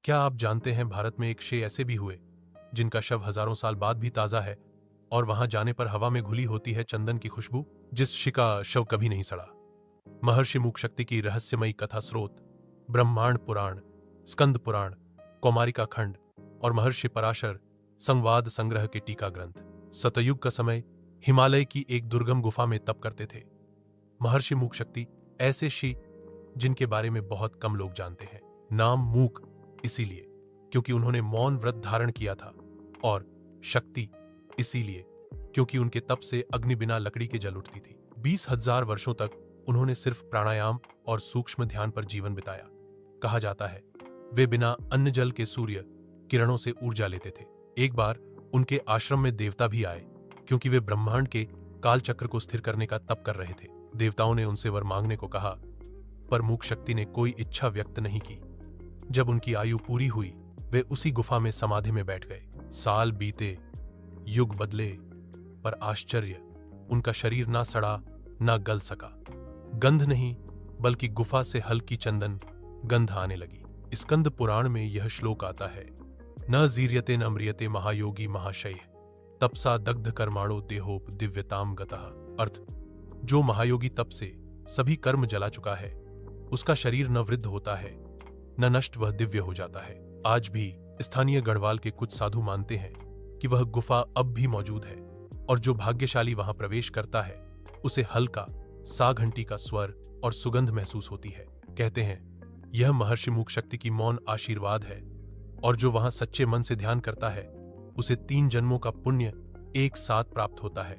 क्या आप जानते हैं भारत में एक शे ऐसे भी हुए जिनका शव हजारों साल बाद भी ताजा है और वहां जाने पर हवा में घुली होती है चंदन की खुशबू, जिस शे का शव कभी नहीं सड़ा। महर्षि मूक शक्ति की रहस्यमयी कथा स्रोत ब्रह्मांड पुराण, स्कंद पुराण, कौमारिका खंड और महर्षि पराशर संवाद संग्रह के टीका ग्रंथ। सतयुग का समय हिमालय की एक दुर्गम गुफा में तप करते थे महर्षि मूक शक्ति, ऐसे ऋषि जिनके बारे में बहुत कम लोग जानते हैं। नाम मूक इसीलिए क्योंकि उन्होंने मौन व्रत धारण किया था, और शक्ति इसीलिए क्योंकि उनके तप से अग्नि बिना लकड़ी के जल उठती थी। 20,000 वर्षों तक उन्होंने सिर्फ प्राणायाम और सूक्ष्म ध्यान पर जीवन बिताया। कहा जाता है वे बिना अन्न जल के सूर्य किरणों से ऊर्जा लेते थे। एक बार उनके आश्रम में देवता भी आए क्योंकि वे ब्रह्मांड के काल चक्र को स्थिर करने का तप कर रहे थे। देवताओं ने उनसे वर मांगने को कहा, पर मूक शक्ति ने कोई इच्छा व्यक्त नहीं की। जब उनकी आयु पूरी हुई वे उसी गुफा में समाधि में बैठ गए। साल बीते, युग बदले, पर आश्चर्य, उनका शरीर ना सड़ा ना गल सका। गंध नहीं बल्कि गुफा से हल्की चंदन गंध आने लगी। स्कंद पुराण में यह श्लोक आता है, न जीर्यते न म्रियते महायोगी महाशय तपसा दग्ध कर्माणो देहोप दिव्यताम गतः। अर्थ, जो महायोगी तप से सभी कर्म जला चुका है उसका शरीर न वृद्ध होता है न नष्ट, वह दिव्य हो जाता है। आज भी स्थानीय गढ़वाल के कुछ साधु मानते हैं कि वह गुफा अब भी मौजूद है, और जो भाग्यशाली वहां प्रवेश करता है उसे हल्का सा घंटी का स्वर और सुगंध महसूस होती है। कहते हैं यह महर्षि मूक शक्ति की मौन आशीर्वाद है, और जो वहां सच्चे मन से ध्यान करता है उसे 3 जन्मों का पुण्य एक साथ प्राप्त होता है।